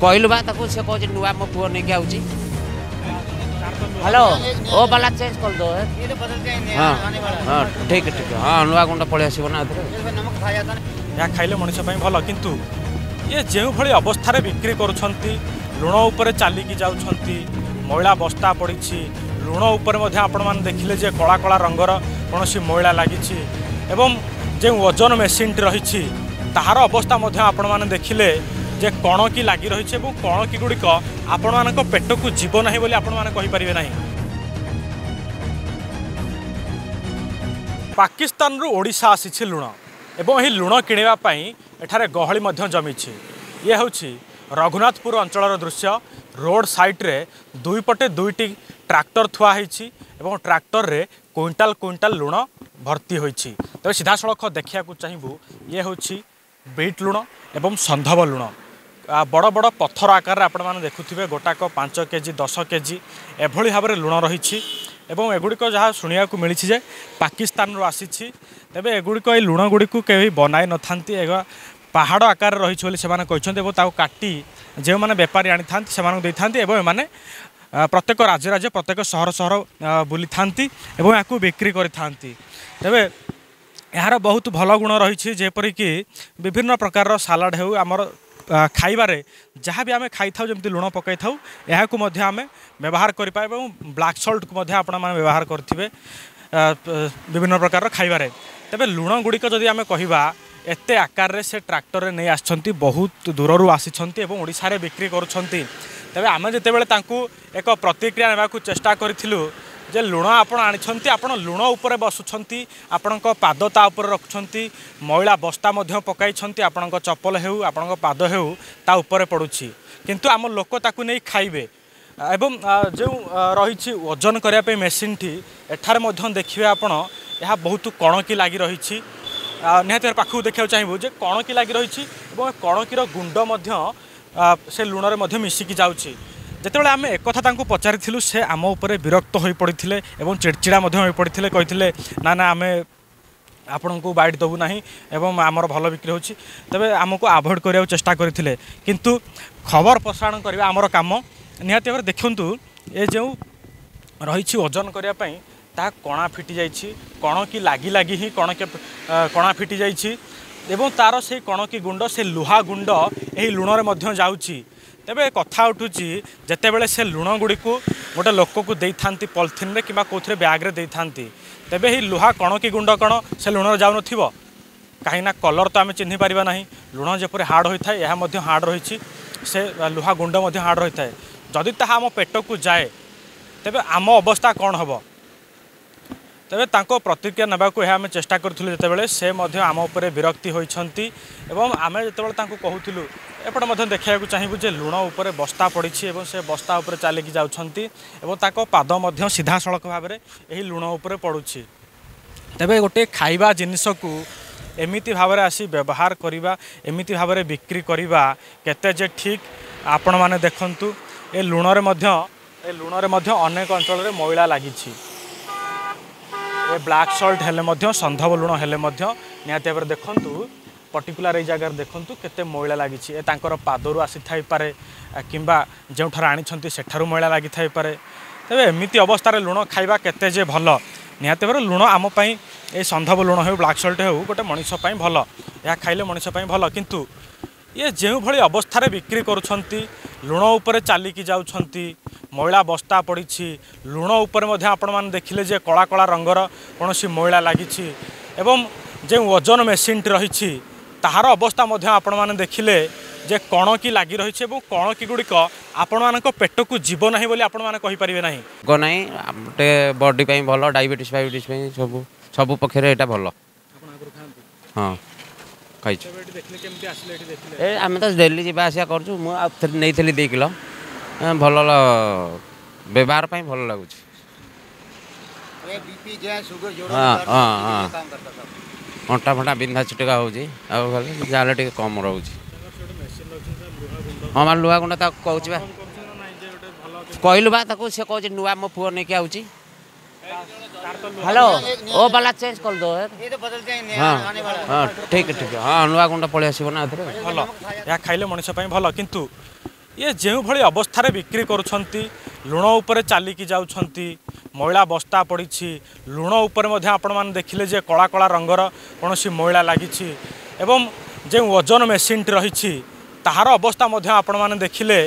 कहलु बा ताको से कहछ नुआ मो पुओ नहीं के आउची हेलो ओ वाला चेंज कर दो ये तो बदल जाए आने वाला हां ठीक है हां नुआ गुंडा पळे आसीबो ना एथरे नमक खा जाता या खाइले मनुष्य पई भल किंतु ये जो भली अवस्था बिक्री करुछंती लुण उपरे चालिकी जाउछंती मैला बस्ता पड़ी लुण उपर आपण मैंने देखिले जे कला कला रंगर कौन मैला लगी एवं जो वजन मेसीन रही ताहार अवस्था आपण मैंने देखिले जे कणकी लगी रही कणकी गुड़िक आपण मान पेट को जीव ना बोली आपण मैंने कहींपारे ना। पाकिस्तान रु ओडिशा आसी लुण एवं यही लुण किणापी एठारे गहली जमी ये हूँ रघुनाथपुर अंचल दृश्य रोड साइड्रे दुई पटे दुईटी ट्रैक्टर थुआ एवं ट्रैक्टर रे क्विंटाल क्विंटाल लुण भर्ती होती तेज सीधा सड़क देखा चाहबू ये हूँ बीट लुण एवं संधव लुण बड़ बड़ पत्थर आकार आपण मैंने देखुवे गोटाक 5 केजी 10 केजी एभली भाव में लुण रही एवं एगुड़िक जहाँ शुणा मिली जे पाकिस्तान रू आसी तेज एगुड़िक ये लुण गुड़ी कहीं बनाई न था पहाड़ आकार रही से काटी जो मैंने बेपारी आनी था से एवं प्रत्येक राज्य राज्य प्रत्येक सहर सहर बुली था या बिक्री करी तेरे यार बहुत भल गुण रही जेपरिक विभिन्न प्रकार सालाड हो आमर खाइबारे जहाँ भी आम खाई था जमी लुण पकई था यह आम व्यवहार कर ब्लैक सल्ट को आपण मैंने व्यवहार करेंगे विभिन्न प्रकार खाइबारे तेरे लुण गुड़िक जदि आम कहवा एते आकार से ट्रैक्टर नहीं आसछंती बहुत दूर आसी ओडिशा रे बिक्री करुछंती तेरे आम जितेबाला एक प्रतिक्रिया नेबाकू चेष्टा करूँ जे लुण आपण आनी आपण लुण उपरे बसुंट आपण पाद ता उपर रखुंट मैला बस्ता पकई आपण चप्पल हो आपण पाद हो ता उपरे पड़ुछि किंतु आम लोक ताकू नहीं खाइबे एवं जो रही वजन करने मेसीन टी एठारे देखिए आपण यह बहुत कणकी लगी रही निहत पाखु देखा चाहबू जे कणकी लगी रही कणकीर गुंड से लुण में मिसिकी जाऊँगी जितेबाला आम एक कथा पचारि से आम उपर विरक्त हो पड़ते और चिड़चिड़ा हो पड़ते कहते ना ना आम आपण को बाइट देवु ना एवं आमर भल बिक्री होची तेबे आमको आभोड करने चेष्टा करथिले किंतु खबर प्रसारण करबा आमर काम निहाती भाव देखंतु ए जो रही वजन करने ता कणा फिटी जाइछि कण की लागी लागी ही कणा फिटी जाइछि एवं तार से कण की गुंड से लुहा गुंड यही लुण में जाउछि तेबे कथा उठुची जितेबाला से लुण गुड़ी को गोटे लोक को दे था पॉलिथिन रे किंबा कोथरे बैग रे दे था तेबे ही लुहा कण की गुंड कण से लुण जाऊ नथिबो कहीं कलर तो आम चिन्ह पारिबा नहीं लुण जेपरि हार्ड होता है यह हार्ड रही से लुहा गुंड हार्ड रही है जदि ताहा आम पेट को जाए तेबे आम अवस्था कौन हम तेबे तांको प्रतिक्रिया नेबाकू यह आम चेष्टा करूँ जितेबाला से आम उपर विरक्ति होती एवं आम जितेबाला कहूँ एपटे देखा चाहबू जे लुण उपर बस्ता पड़ी से बस्ता उपर चलिकी जाउछंती एवं ताको पाद सीधा सड़क भाव में यही लुण उपर पड़ुछि तेबे गोटे खाइबा जिनिस को एमिति भाव में आसी व्यवहार करवा एमिति भाव में बिक्री करवा केते जे ठीक आपण माने देखंतु ए लुण रे अनेक अंचल मैला लगी ब्लैक सल्ट हेले संधव लुण हेले निहाती भाव देखंतु पर्टिकुलर ये जगार देखंतु केते मैला लगी तांकर पादरू आसी थाई पारे किंबा जो आनी सेठारु मैला लगी थाई पारे तेबे एमिति अवस्था लुण खाइबा केते जे भल निहाती भाव लुण आम पई ए संधव लुण हो ब्लैक सल्ट हो गोटे मनीष पई भल या खाइले मनीष पई भल किंतु ये जो भली अवस्था बिक्री करुछंती लुण उपरे चालिकी जाउछंती मैला बस्ता पड़ी लुण उपर आपण मैंने देखिले जे कला कला रंगर कौन मैला लगी एवं जो वजन मेसीन रही ताहार अवस्था आपण मैंने देखिले जे कणकी लगी रही कणकी गुड़िक आपण मान पेट को जीव ना बोली आपण मैंने कहींपारे ना गो ना गोटे बॉडी पे भल डायबिटीज फायबिटीज सब सब पक्षर यहाँ भल हाँ खाई आम तो डेली जावा आसा कर नहीं 2 किलो भल व्यवहार भल लगुच हाँ हाँ हाँ अंटा फंटा बिंधा छिटका होगी जाले टे कम रोचे हाँ लुहा गुंडा कहूँ कहलु बा से कहूँ नुआ मो पुओ नहीं आउची हेलो ओ वाला चेंज कर दो ये तो बदल जाए हाँ हाँ ठीक है हाँ नुआ गुंडा पळे आसीबो ना एथरे भल या खाइले मनुष्य पई भल किंतु ये जो भली अवस्था बिक्री करुछंती लुण उपरे चालिकी जाउछंती मैला बस्ता पड़ी लुण उपर आपण मैंने देखिले जे कला कला रंगर कौन सी मैला लगी एवं जो वजन मेसीन रही ताहार अवस्था आपण मैंने देखिले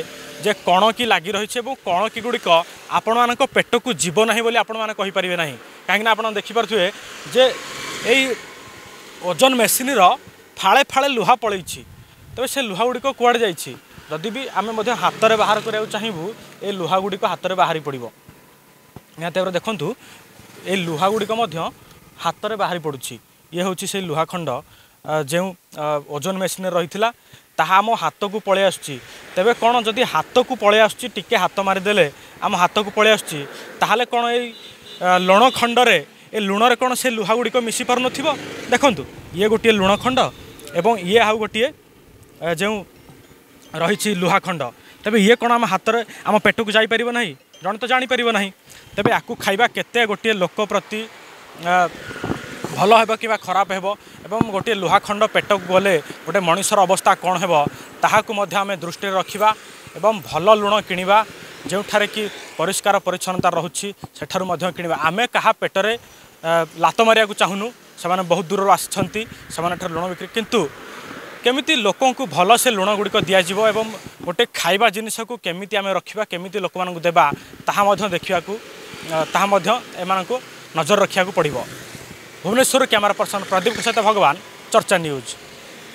जे कणकी लगी रही कणकी गुड़िक आपण मान पेट को जीव ना बोली आपण मैंने कहींपारे ना कहीं आप देखिपे जे यही ओजन मेसीन फाड़े फाड़े लुहा पलि तेज से लुहा गुड़िक कुआड़े जाइए जदि भी आम हाथ में बाहर कराया चाहबू ये लुहा गुड़िक हाथ में बाहरी पड़ो निहत भाव देखूँ ये लुहा गुड़िक हाथ में बाहरी पड़ुछि ये हूँ से लुहा खंड जो ओजन मेसीन रही ताहा आम हाथ को पलि आसुची तेबे कौन जदि हाथ को पलि आसुची टिके हाथ मारिदेले आम हाथ को पलि आसुची ताहले कौन ये लुण खंडरे ए लुण कौन से लुहा गुड़िक मिसी पार नथिबो देखंतु ये गोटे लुण खंड एवं ये आउ गोटे जो रही लुहा खंड तेबे ये कौन आम हाथ आम पेट को जाई परिबो नाही जन तो जानी परिबो नाही तेबे आकु खाइबा केते गोटे लोक प्रति भल हेबो कि खराब हेबो एवं गोटे लुहा खंड पेट को गले गोटे मनुष्यर अवस्था कौन हेबो ताहाकु मध्य आमे दृष्टि रखिबा एवं भल लुण किनिबा जोठारे कि परिष्कार परिच्छन्नता रहुछि सेठारु मध्य किनिबा आमे कहा पेटरे लात मारिया चाहूनु से बहुत दूर आसिछंती से लुण बिक्री किंतु केमिति लोकों को भल से लुण गुड़िक दिज्व एवं गोटे खाइबा जिनिस को केमिति आमे रखिबा केमिति लोक मानकु देबा ताहा मध्य देखिबाकू ताहा मध्य एमानकु नजर रखियाकू पड़िबो। भुवनेश्वर कैमरा पर्सन प्रदीप सहित भगवान चर्चा न्यूज।